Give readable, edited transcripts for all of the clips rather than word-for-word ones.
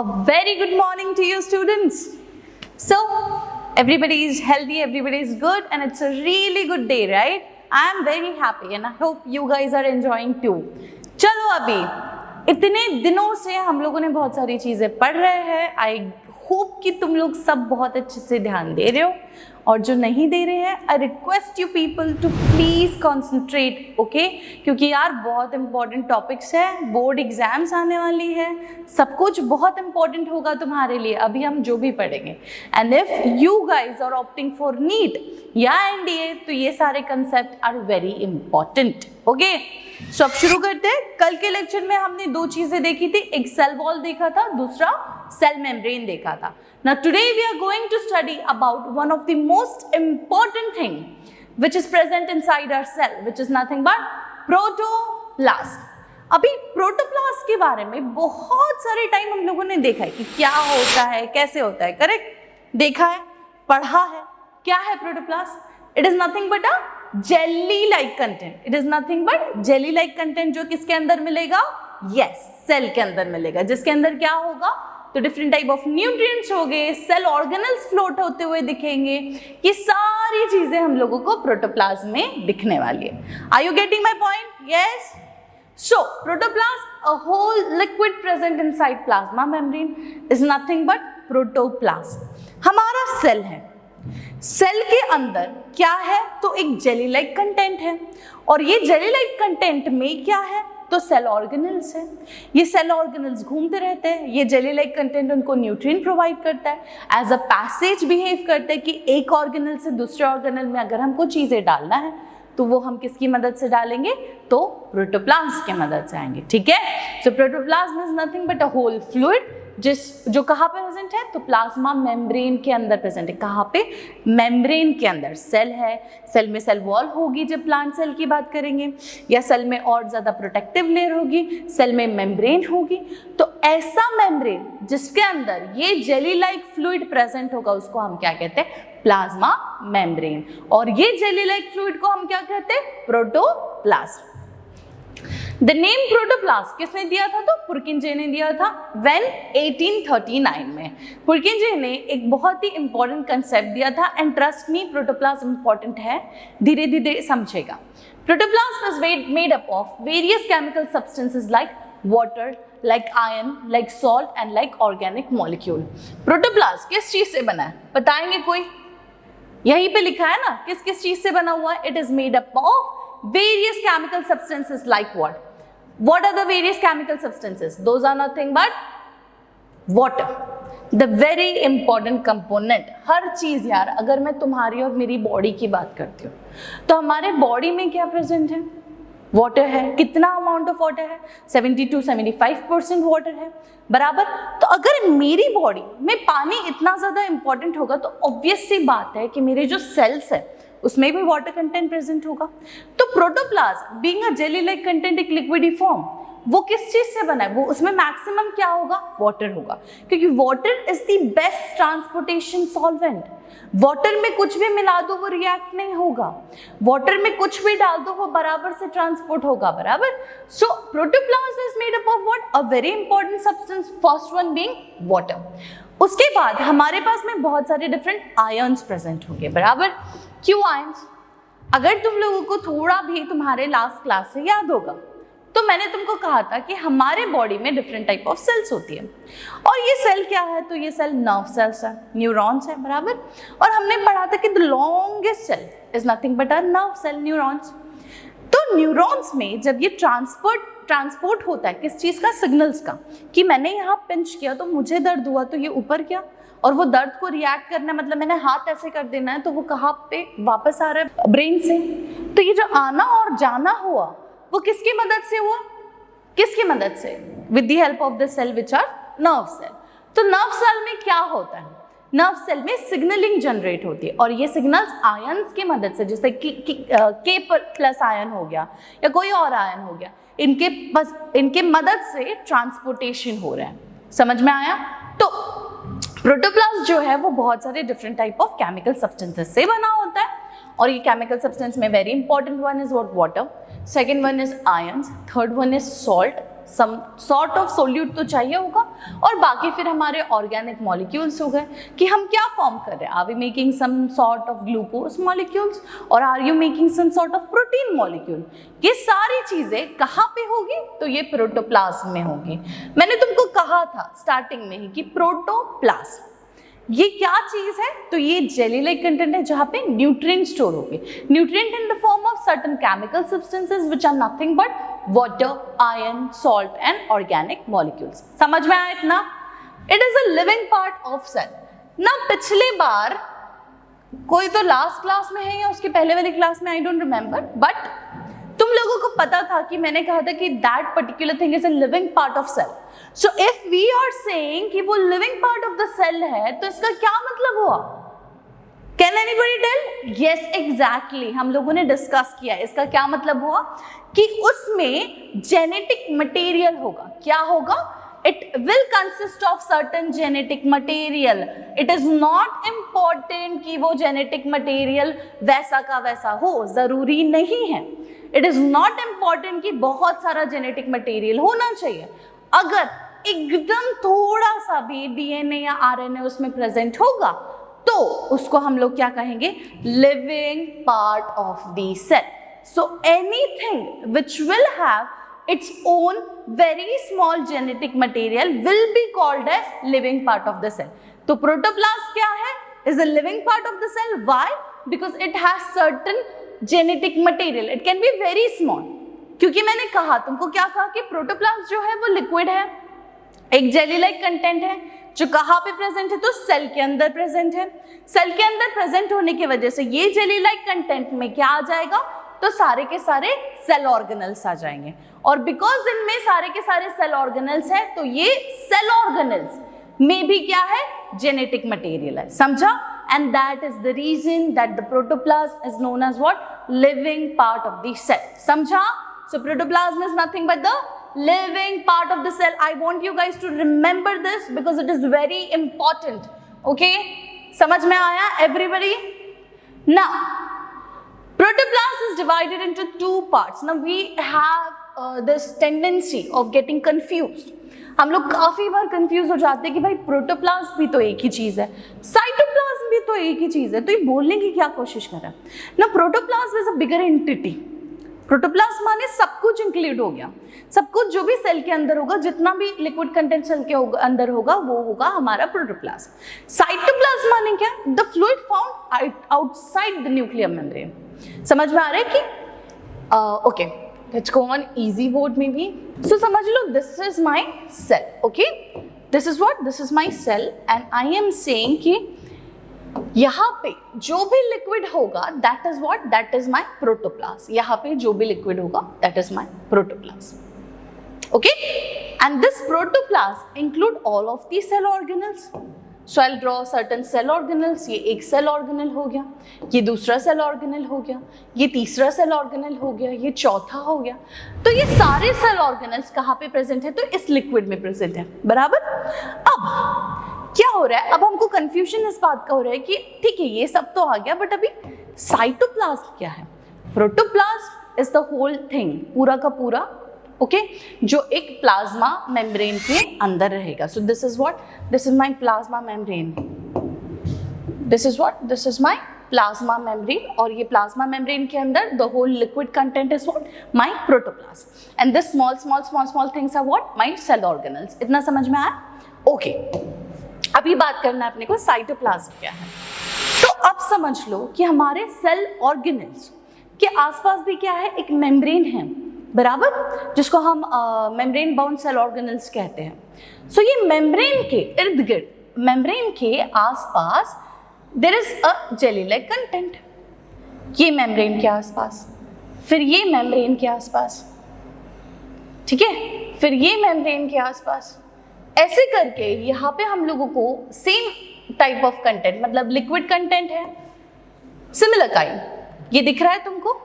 A very good morning to you students. So everybody is healthy, everybody is good and it's a really good day, right? I am very happy and I hope you guys are enjoying too. चलो अभी इतने दिनों से हम लोगों ने बहुत सारी चीज़ें पढ़ रहे हैं. आई होप कि तुम लोग सब बहुत अच्छे से ध्यान दे रहे हो और जो नहीं दे रहे हैं I request you people to please concentrate, okay? क्योंकि यार बहुत इंपॉर्टेंट टॉपिक्स है, बोर्ड एग्जाम्स आने वाली है, सब कुछ बहुत इंपॉर्टेंट होगा तुम्हारे लिए अभी हम जो भी पढ़ेंगे. And if you guys are opting for NEET या एनडीए तो ये सारे concept are very important, okay? So अब शुरू करते हैं. कल के लेक्चर में हमने दो चीजें देखी थी, एक सेल वॉल देखा था, दूसरा सेल मेम्ब्रेन देखा था. Now today we are going to study about one of the most important thing which is present inside our cell, which is nothing but protoplast. अभी प्रोटोप्लास्ट के बारे में बहुत सारे टाइम हम लोगों ने देखा है कि क्या होता है, कैसे होता है, करेक्ट? देखा है, पढ़ा है. क्या है protoplast? It is nothing but a jelly like content. It is nothing but jelly like content जो किसके अंदर मिलेगा? यस, सेल के अंदर मिलेगा, जिसके अंदर क्या होगा? तो डिफरेंट टाइप ऑफ न्यूट्रिएंट्स हो गए, सेल ऑर्गेनल्स फ्लोट होते हुए दिखेंगे. ये सारी चीजें हम लोगों को प्रोटोप्लाज्म में दिखने वाली है. Are you getting my point? Yes. So protoplasm, a whole liquid present inside plasma membrane, is nothing but protoplasm. हमारा सेल है, सेल के अंदर क्या है? तो एक जेली लाइक कंटेंट है और ये जेली लाइक कंटेंट में क्या है? तो सेल ऑर्गेनल्स है. ये सेल ऑर्गेनल्स घूमते रहते हैं, ये जेली लाइक कंटेंट उनको न्यूट्रिएंट प्रोवाइड करता है, एज अ पैसेज बिहेव करता है कि एक ऑर्गेनल से दूसरे ऑर्गेनल में अगर हमको चीजें डालना है तो वो हम किसकी मदद से डालेंगे? तो प्रोटोप्लाज्म की मदद से आएंगे, ठीक है? So protoplasm is nothing but a whole fluid जो कहाँ पे प्रेजेंट है? तो प्लाज्मा मेम्ब्रेन के अंदर प्रेजेंट है. कहाँ पे? मेम्ब्रेन के अंदर. सेल है, सेल में सेल वॉल होगी जब प्लांट सेल की बात करेंगे, या सेल में और ज़्यादा प्रोटेक्टिव लेयर होगी, सेल में मेम्ब्रेन होगी. तो ऐसा मेम्ब्रेन जिसके अंदर ये जेली लाइक फ्लूइड प्रेजेंट होगा उसको हम क्या कहते हैं? Plasma membrane. और ये जेली लाइक फ्लूइड को हम क्या कहते हैं? प्रोटोप्लाज्म. द नेम प्रोटोप्लास्ट किसने दिया था? तो पुरकिंजे ने दिया था. व्हेन 1839 में पुरकिंजे ने एक बहुत ही इंपॉर्टेंट कंसेप्ट दिया था. And trust me, protoplast important है, धीरे धीरे समझेगा. Protoplast is made up of various chemical substances like water, like iron, like salt and like organic molecule. Protoplast किस चीज से बना है बताएंगे कोई? यहीं पे लिखा है ना किस किस चीज से बना हुआ है. It is made up of various chemical substances like what are the various chemical substances? Those are nothing but water, the very important component. हर चीज यार, अगर मैं तुम्हारी और मेरी बॉडी की बात करती हूँ तो हमारे बॉडी में क्या प्रेजेंट है? वाटर है. कितना अमाउंट ऑफ वाटर है? 70 to 75% वाटर है, बराबर. तो अगर मेरी बॉडी में पानी इतना ज्यादा इंपॉर्टेंट होगा तो ऑब्वियस सी बात है कि मेरे जो सेल्स है उसमें भी वाटर कंटेंट प्रेजेंट होगा. तो protoplasm being a jelly like content, एक लिक्विडी फॉर्म, वो किस चीज से बना है? वो उसमें मैक्सिमम क्या होगा? वाटर होगा, क्योंकि water is the best transportation solvent. Water में कुछ भी मिला दो वो रिएक्ट नहीं होगा, वाटर में कुछ भी डाल दो वो बराबर से ट्रांसपोर्ट होगा, बराबर. So protoplasm is made up of what? A very important substance, first one being water. उसके बाद हमारे पास में बहुत सारे डिफरेंट आयन्स प्रेजेंट होंगे, बराबर. क्यों आयन्स? अगर तुम लोगों को थोड़ा भी तुम्हारे लास्ट क्लास से याद होगा तो मैंने तुमको कहा था कि हमारे बॉडी में डिफरेंट टाइप ऑफ सेल्स होती है. और ये सेल क्या है? तो ये सेल नर्व सेल्स है, न्यूरॉन्स है, बराबर. और हमने पढ़ा था कि the longest cell is nothing but a nerve cell, neurons. तो न्यूरॉन्स में जब ये ट्रांसपोर्ट होता है किस चीज का? सिग्नल्स का, कि मैंने यहाँ पिंच किया तो मुझे दर्द हुआ तो ये ऊपर गया, और वो दर्द को रिएक्ट करना मतलब मैंने हाथ ऐसे कर देना है तो वो कहाँ पे वापस आ रहा है? ब्रेन से. तो ये जो आना और जाना हुआ वो किसकी मदद से हुआ? किसकी मदद से? With the help of the cell which are nerve cell. तो नर्व सेल में क्या होता है? नर्व सेल में सिग्नलिंग जनरेट होती है और ये सिग्नल्स आयन्स की मदद से, जैसे के प्लस आयन हो गया या कोई और आयन हो गया, इनके मदद से ट्रांसपोर्टेशन हो रहा है. समझ में आया? तो प्रोटोप्लास्ट जो है वो बहुत सारे different type of chemical substances से बना होता है और ये केमिकल सब्सटेंस में very important one is what? Water. Second one is ions, third one is salt, some sort of solute तो चाहिए होगा, और बाकी फिर हमारे ऑर्गेनिक मॉलिक्यूल्स हो गए कि हम क्या फॉर्म कर रहे हैं. Are we making some sort of glucose molecules और are you making some sort of protein molecule. ये सारी चीजें कहाँ पे होगी? तो ये प्रोटोप्लाज्म में होगी. मैंने तुमको कहा था स्टार्टिंग में ही कि प्रोटोप्लाज्म ये क्या चीज है? तो ये जेली लाइक कंटेंट है जहां पे न्यूट्रिएंट स्टोर होंगे. Nutrient in the form of certain chemical substances which are nothing but water, iron, salt and organic molecules. समझ में आया इतना? It is a living part of cell. ना पिछली बार कोई तो लास्ट क्लास में है या उसके पहले वाली क्लास में, आई डोंट रिमेंबर, बट तुम लोगों को पता था कि मैंने कहा था कि that particular thing is a living part of cell. So if we are saying कि वो living part of the cell है, तो इसका क्या मतलब हुआ? Can anybody tell? Yes, exactly, हम लोगों ने डिस्कस किया. इसका क्या मतलब हुआ कि उसमें जेनेटिक मटेरियल होगा. क्या होगा? It will consist of certain genetic material. It is not important कि वो genetic material वैसा का वैसा हो, जरूरी नहीं है. It is not important कि बहुत सारा genetic material होना चाहिए. अगर एकदम थोड़ा सा भी DNA या RNA उसमें प्रेजेंट होगा तो उसको हम लोग क्या कहेंगे? Living part of the cell. So anything which will have its own very small genetic material will be called as living part of the cell. तो protoplasm क्या है? Is a living part of the cell. Why? Because it has certain genetic material. It can be very small. क्योंकि मैंने कहा, तुमको क्या कहा कि प्रोटोप्लाज्म जो है वो लिक्विड है, एक जेली लाइक कंटेंट है जो कहाँ पे प्रेजेंट है? तो सेल के अंदर प्रेजेंट है. सेल के अंदर प्रेजेंट होने की वजह से ये जेली लाइक कंटेंट में क्या आ जाएगा? तो सारे के सारे सेल ऑर्गेनल्स आ जाएंगे. और बिकॉज इनमें सारे के सारे सेल ऑर्गेनल्स है तो ये सेल ऑर्गेनल्स में भी क्या है? जेनेटिक मटेरियल है. समझा? And that is the reason that the protoplasm is known as what? Living part of the cell. समझा? So protoplasm is nothing but the living part of the cell. I want you guys to remember this because it is very important. Okay? समझ में आया everybody? Now, protoplasm is divided into two parts. Now we have this tendency of getting confused. हम लोग काफी बार confuse हो जाते हैं कि भाई प्रोटोप्लाज्म भी तो एक ही चीज है, साइटोप्लाज्म भी तो एक ही चीज है. तो ये बोलने की क्या कोशिश कर रहा है ना? Protoplasm is a bigger entity. Protoplasm माने सब कुछ इंक्लूड हो गया. सब कुछ जो भी सेल के अंदर होगा, जितना भी लिक्विड कंटेंट सेल के अंदर होगा, वो होगा हमारा प्रोटोप्लाज्म. साइटोप्लाज्म माने क्या? The fluid found outside the nuclear membrane. समझ में आ रहा है कि okay, let's go on easy board में भी. सो समझ लो, this is my cell. Okay, this is what? This is my cell and I am saying कि यहाँ पे जो भी लिक्विड होगा that is what? That is my protoplasm. यहाँ पे जो भी लिक्विड होगा that is my protoplasm. Okay, and this protoplasm include all of the cell organelles. So I'll draw certain cell organelles. ये एक cell organelle हो गया, ये दूसरा cell organelle हो गया, ये तीसरा cell organelle हो गया, ये चौथा हो गया. तो ये सारे cell organelles कहाँ पे present है? तो इस liquid में present है. बराबर? अब क्या हो रहा है? अब हमको confusion इस बात का हो रहा है कि ठीक है, ये सब तो आ गया, बट अभी साइटोप्लाज्म क्या है? Protoplasm is the whole thing, पूरा का पूरा. ओके, जो एक प्लाज्मा मेम्ब्रेन के अंदर रहेगा. So this is what? This is my plasma membrane. This is what? This is my plasma membrane. और ये प्लाज्मा मेम्ब्रेन के अंदर the whole liquid content is what? My protoplasm. And this small small small small things are what? My cell organelles. इतना समझ में आया? Okay, अभी बात करना है अपने को साइटोप्लाज्म क्या है. तो अब समझ लो कि हमारे सेल ऑर्गेनल्स के आसपास भी क्या है? एक मेम्ब्रेन है. बराबर? जिसको हम मेम्ब्रेन बाउंड सेल ऑर्गेनल्स कहते हैं. सो ये मेम्ब्रेन के इर्द गिर्द, मेम्ब्रेन के आसपास there is a jelly like content. ये मेम्ब्रेन के आसपास, फिर ये मेम्ब्रेन के आसपास, ठीक है, फिर ये मेम्ब्रेन के आसपास, ऐसे करके यहाँ पे हम लोगों को सेम टाइप ऑफ कंटेंट, मतलब लिक्विड कंटेंट है, सिमिलर काइंड, ये दिख रहा है तुमको.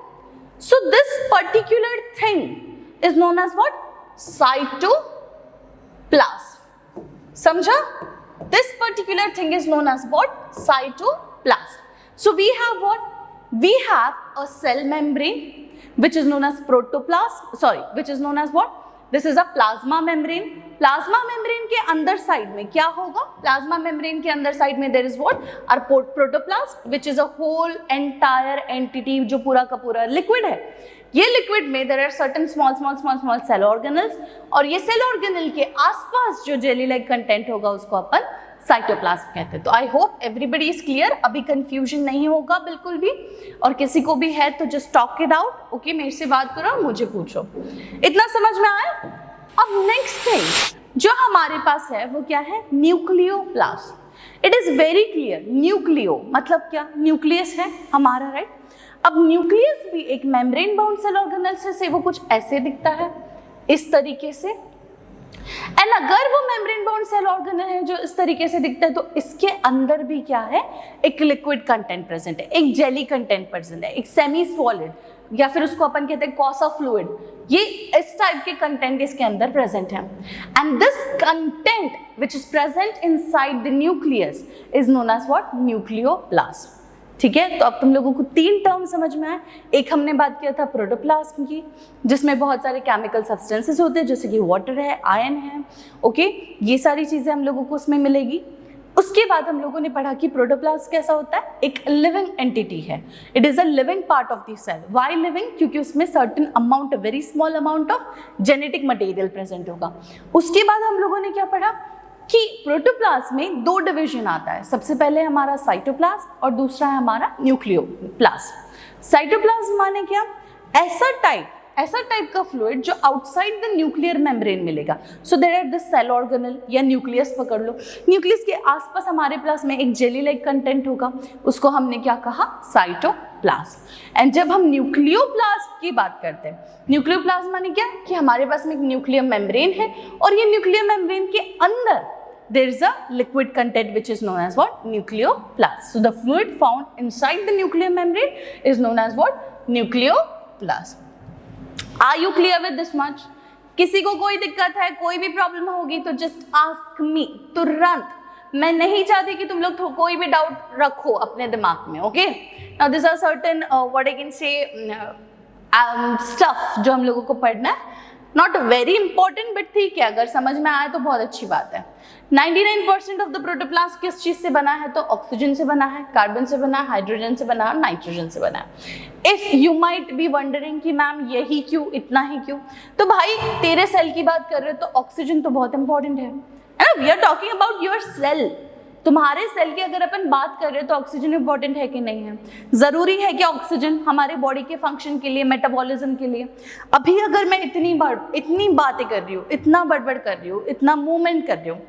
So this particular thing is known as what? Cytoplasm. समझा? This particular thing is known as what? Cytoplasm. So we have what? We have a cell membrane which is known as protoplasm. Sorry, which is known as what? This is a plasma membrane. Plasma membrane के अंदर side में क्या होगा? Plasma membrane के अंदर side में there is what? Our protoplast which is a whole entire entity, जो पूरा का पूरा लिक्विड है। ये लिक्विड में there are certain small cell organelles, और ये सेल ऑर्गेनल के आसपास जो जेली लाइक कंटेंट होगा उसको अपन साइटोप्लाज्म कहते हैं। तो I hope everybody is clear, अभी कंफ्यूजन नहीं होगा बिल्कुल भी, और किसी को भी है तो just talk it out. Okay, मेरे से बात करो और मुझे पूछो। इतना समझ में आया? अब नेक्स्ट थिंग जो हमारे पास है वो क्या है? Nucleoplast. It is very clear. Nucleo मतलब क्या? न्यूक्लियस है हमारा, राइट? अब न्यूक्लियस भी एक मेम्ब्रेन बाउंड सेल ऑर्गेनल से वो कुछ ऐसे दिखता है, इस तरीके से। एंड अगर वो मेम्ब्रेन बाउंड सेल ऑर्गेनल है जो इस तरीके से दिखता है, तो इसके अंदर भी क्या है? एक लिक्विड कंटेंट प्रेजेंट है, एक जेली कंटेंट प्रेजेंट है, एक सेमी सॉलिड, या फिर उसको अपन कहते हैं कॉसा फ्लूइड। ये इस टाइप के कंटेंट इसके अंदर प्रेजेंट है। And this content which is present inside the nucleus is known as what? Nucleoplast. ठीक है, तो अब तुम लोगों को 3 टर्म समझ में आए। एक हमने बात किया था प्रोटोप्लाज्म की, जिसमें बहुत सारे केमिकल सब्सटेंसेस होते हैं, जैसे कि वाटर है, आयन है। ओके, ये सारी चीजें हम लोगों को उसमें मिलेगी। उसके बाद हम लोगों ने पढ़ा कि प्रोटोप्लाज्म कैसा होता है? एक लिविंग एंटिटी है। It is a living part of the cell. Why living? क्योंकि उसमें certain amount, very small amount of genetic material present होगा। उसके बाद हम लोगों ने क्या पढ़ा कि प्रोटोप्लाज्म में 2 डिवीजन आता है। सबसे पहले हमारा साइटोप्लाज्म और दूसरा है हमारा न्यूक्लियोप्लाज्म। साइटोप्लाज्म माने क्या? ऐसा टाइप का फ्लूइड जो आउटसाइड द न्यूक्लियर मेम्ब्रेन मिलेगा। So there are the cell organelle या न्यूक्लियस पकड़ लो। न्यूक्लियस के आसपास हमारे प्लाज्म में एक जेली लाइक कंटेंट होगा, उसको हमने क्या कहा? साइटोप्लाज्म। एंड जब हम न्यूक्लियोप्लाज्म की बात करते हैं, न्यूक्लियोप्लाज्म माने क्या? कि हमारे पास में एक न्यूक्लियर मेम्ब्रेन है, और ये न्यूक्लियर मेम्ब्रेन के अंदर there is a liquid content which is known as what? Nucleoplast. So the fluid found inside the nuclear membrane is known as what? Nucleoplast. Are you clear with this much? किसी को कोई दिक्कत है, कोई भी problem होगी तो just ask me तुरंत। मैं नहीं चाहती कि तुम लोग कोई भी डाउट रखो अपने दिमाग में। Okay, now this are certain what I can say stuff जो हम लोगों को पढ़ना है। नॉट वेरी इंपॉर्टेंट, बट ठीक है, अगर समझ में आए तो बहुत अच्छी बात है। 99% ऑफ द प्रोटोप्लास्ट किस चीज से बना है? तो ऑक्सीजन से बना है, कार्बन से बना है, हाइड्रोजन से बना है, नाइट्रोजन से बना है। If you might be wondering कि मैम यही क्यों, इतना ही क्यों? तो भाई तेरे सेल की बात कर रहे हो तो ऑक्सीजन तो बहुत इंपॉर्टेंट है। We are talking about your cell. तुम्हारे सेल की अगर अपन बात कर रहे हो तो ऑक्सीजन इंपॉर्टेंट है कि नहीं है? जरूरी है क्या ऑक्सीजन हमारे बॉडी के फंक्शन के लिए, मेटाबॉलिज्म के लिए? अभी अगर मैं इतनी बातें कर रही हूँ, इतना बड़बड़ कर रही हूँ, इतना मूवमेंट कर रही हूँ,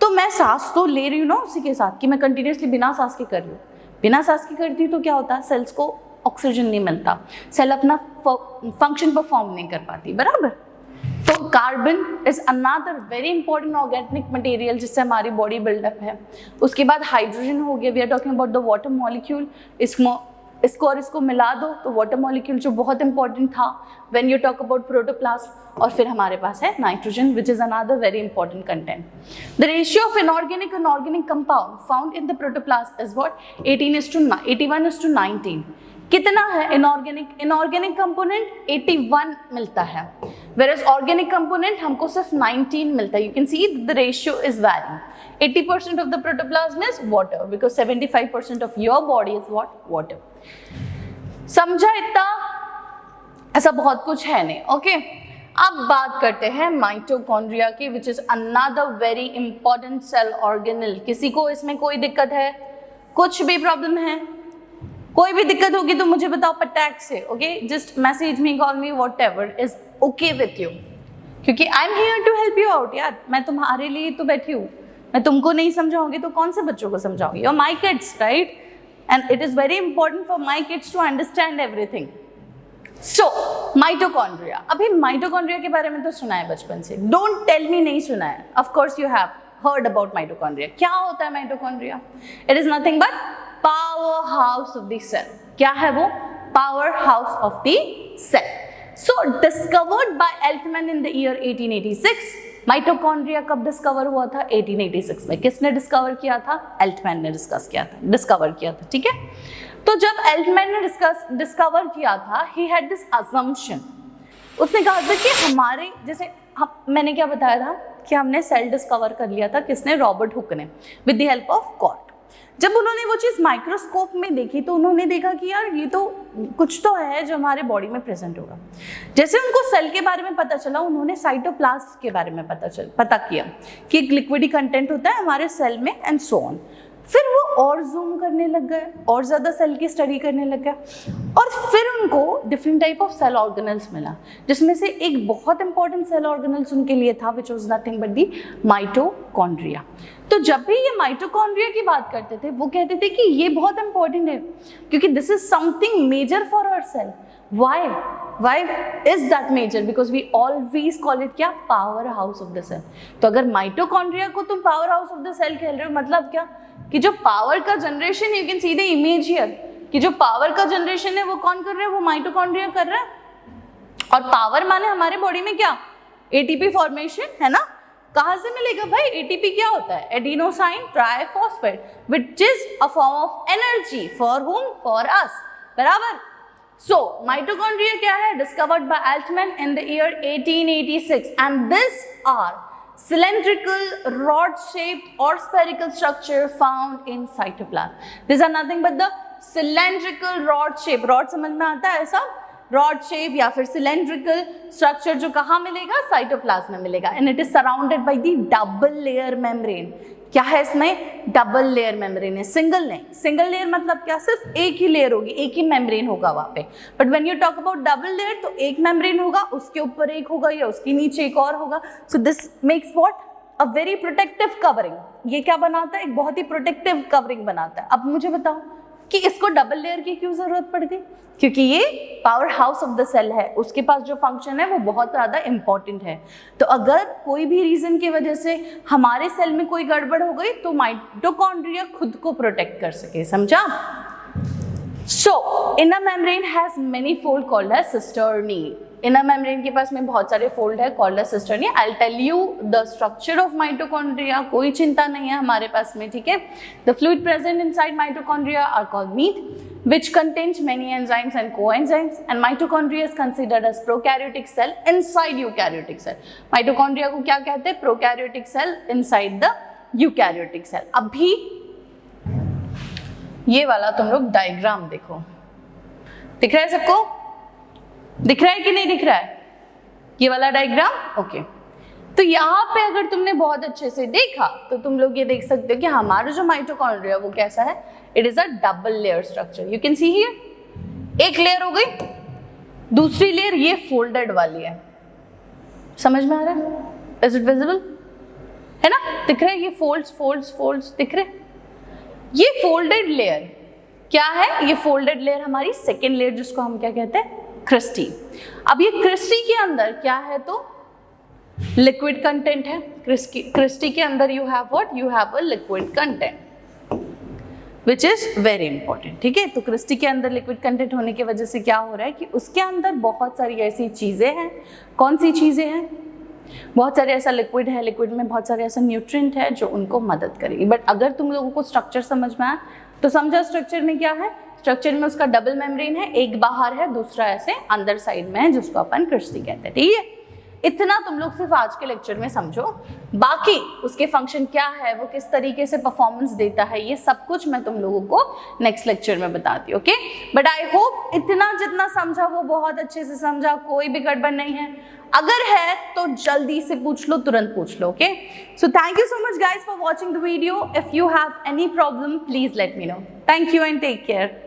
तो मैं सांस तो ले रही हूँ ना उसी के साथ, कि मैं कंटिन्यूसली बिना सांस के कर रही हूँ। बिना सांस के करती हूँ तो क्या होता है? सेल्स को ऑक्सीजन नहीं मिलता, सेल अपना फंक्शन परफॉर्म नहीं कर पाती, बराबर? तो carbon is another very important organic material जिससे हमारी बॉडी बिल्डअप है। उसके बाद हाइड्रोजन हो गया, we are talking about the water molecule. इसको और इसको मिला दो तो वाटर मॉलिक्यूल जो बहुत इंपॉर्टेंट था when you talk about protoplast. और फिर हमारे पास है nitrogen which is another very important content. The ratio of inorganic and organic compound found in the protoplast is what? 81:19। कितना है इनऑर्गेनिक कंपोनेंट? 81 मिलता है, whereas ऑर्गेनिक कंपोनेंट हमको सिर्फ 19 मिलता है। You can see the ratio is varying. 80% of the protoplasm is water because 75% of your body is what? Water. समझा इतना? ऐसा बहुत कुछ है नहीं। ओके, अब बात करते हैं माइटोकॉन्ड्रिया की, which is another very important cell organelle. किसी को इसमें कोई दिक्कत है? कुछ भी प्रॉब्लम है? कोई भी दिक्कत होगी तो मुझे बताओ पटाख से। Okay, just message me, call me, whatever is okay with you, क्योंकि I am here to help you out. यार मैं तुम्हारे लिए तो बैठी हूँ, मैं तुमको नहीं समझाऊंगी तो कौन से बच्चों को समझाऊंगी? You are my kids, right? And it is very important for my kids to understand everything. So mitochondria, अभी माइटोकॉन्ड्रिया के बारे में तो सुना है बचपन से, डोंट टेल मी नहीं सुना है। Of course you have heard about mitochondria. क्या होता है mitochondria? It is nothing but power house of the cell. क्या है वो? Power house of the cell. So discovered by Altman in the year 1886. Mitochondria कब डिस्कवर हुआ था? 1886 में। किसने डिस्कवर किया था? एल्टमैन ने डिस्कवर किया था। ठीक है, तो जब एल्टमैन ने डिस्कवर किया था, he had this assumption. उसने कहा था कि हमारे जैसे मैंने क्या बताया था कि हमने सेल डिस्कवर कर लिया था, किसने, रॉबर्ट हुक ने, with the help of cork. जब उन्होंने वो चीज़ माइक्रोस्कोप में देखी तो उन्होंने देखा कि यार ये तो कुछ तो है जो हमारे बॉडी में प्रेजेंट होगा। जैसे उनको सेल के बारे में पता चला, उन्होंने साइटोप्लाज्म के बारे में पता किया कि एक लिक्विडी कंटेंट होता है हमारे सेल में एंड सो ऑन। फिर वो और जूम करने लग गए, और ज़्यादा सेल की स्टडी करने लग गए, और फिर उनको different type of cell organelles मिला, जिसमें से एक बहुत इंपॉर्टेंट सेल ऑर्गेनल्स उनके लिए था which was nothing but the mitochondria. तो जब भी ये माइटोकॉन्ड्रिया की बात करते थे वो कहते थे कि ये बहुत इंपॉर्टेंट है क्योंकि this is something major for our cell. Why is that major? Because we always call it क्या, power house of the cell. तो अगर माइटोकॉन्ड्रिया को तुम power house of the cell कह रहे हो, मतलब क्या कि जो पावर का generation, you can see the image here, कि जो पावर का जनरेशन है वो कौन कर रहा है, वो माइटोकॉन्ड्रिया कर रहा है। और पावर माने हमारे बॉडी में क्या, एटीपी फॉर्मेशन है ना। कहाँ से मिलेगा भाई, एटीपी क्या होता है, adenosine triphosphate, which is a form of energy for whom, for us, बराबर। So, mitochondria क्या है, discovered by Altman in the year 1886, and these are cylindrical, rod-shaped or spherical structure found in cytoplasm. These are nothing but the cylindrical rod-shaped. Rod समझ में आता है ऐसा, rod shape या फिर cylindrical structure जो कहाँ मिलेगा, साइटोप्लाज्म में मिलेगा, and it is surrounded by the double layer membrane. क्या है इसमें, डबल लेयर मेम्ब्रेन है, सिंगल नहीं। सिंगल लेयर मतलब क्या, सिर्फ एक ही लेयर होगी, एक ही मेम्ब्रेन होगा वहाँ पे। But when you talk about double layer तो एक मेम्ब्रेन होगा, उसके ऊपर एक होगा या उसके नीचे एक और होगा। So this makes what, a very protective covering. ये क्या बनाता है, एक बहुत ही प्रोटेक्टिव कवरिंग बनाता है। अब मुझे बताओ कि इसको डबल लेयर की क्यों जरूरत पड़ गई, क्योंकि ये power house of the cell है, उसके पास जो फंक्शन है वो बहुत ज़्यादा इंपॉर्टेंट है। तो अगर कोई भी रीज़न की वजह से हमारे सेल में कोई गड़बड़ हो गई तो माइटोकॉन्ड्रिया खुद को प्रोटेक्ट कर सके, समझा। So inner membrane has many fold called as cisternae. Inner membrane के पास में बहुत सारे फोल्ड है called as cisternae. I will tell you the structure of mitochondria, कोई चिंता नहीं है हमारे पास में, ठीक है। The fluid present inside mitochondria are called meet which contains many enzymes and coenzymes, and mitochondria is considered as prokaryotic cell inside eukaryotic cell. Mitochondria को क्या कहते हैं, prokaryotic cell inside the eukaryotic cell. अभी ये वाला तुम लोग diagram देखो, दिख रहा है सबको, दिख रहा है कि नहीं दिख रहा है ये वाला डायग्राम, ओके। तो यहाँ पे अगर तुमने बहुत अच्छे से देखा तो तुम लोग ये देख सकते हो कि हमारा जो माइटोकॉन्ड्रिया वो कैसा है, it is a double layer structure. You can see here, एक लेयर हो गई, दूसरी लेयर ये फोल्डेड वाली है, समझ में आ रहा है, इज इट विजिबल, है ना, दिख रहा है ये फोल्ड्स फोल्ड्स फोल्ड्स दिख रहे। ये फोल्डेड लेयर क्या है, ये फोल्डेड लेयर हमारी सेकेंड लेयर जिसको हम क्या कहते हैं, क्रिस्टी। अब ये क्रिस्टी के अंदर क्या है, तो लिक्विड कंटेंट है। क्रिस्टी के अंदर you have what, you have a liquid content which is very important, ठीक है। तो क्रिस्टी के अंदर लिक्विड कंटेंट होने की वजह से क्या हो रहा है कि उसके अंदर बहुत सारी ऐसी चीज़ें हैं। कौन सी चीज़ें हैं, बहुत सारे ऐसा लिक्विड है, लिक्विड में बहुत सारे ऐसा न्यूट्रिएंट है जो उनको मदद करेगी। बट अगर तुम लोगों को स्ट्रक्चर समझ में आए तो समझा स्ट्रक्चर में क्या है, स्ट्रक्चर में उसका डबल मेम्ब्रेन है, एक बाहर है दूसरा ऐसे अंदर साइड में है जिसको अपन क्रिस्टी कहते हैं, ठीक है। इतना तुम लोग सिर्फ आज के लेक्चर में समझो, बाकी उसके फंक्शन क्या है, वो किस तरीके से परफॉर्मेंस देता है, ये सब कुछ मैं तुम लोगों को नेक्स्ट लेक्चर में बताती हूँ, ओके। बट आई होप इतना जितना समझा वो बहुत अच्छे से समझा, कोई भी गड़बड़ नहीं है। अगर है तो जल्दी से पूछ लो, तुरंत पूछ लो, okay. So thank you so much guys for watching the video. If you have any problem please let me know. Thank you and take care.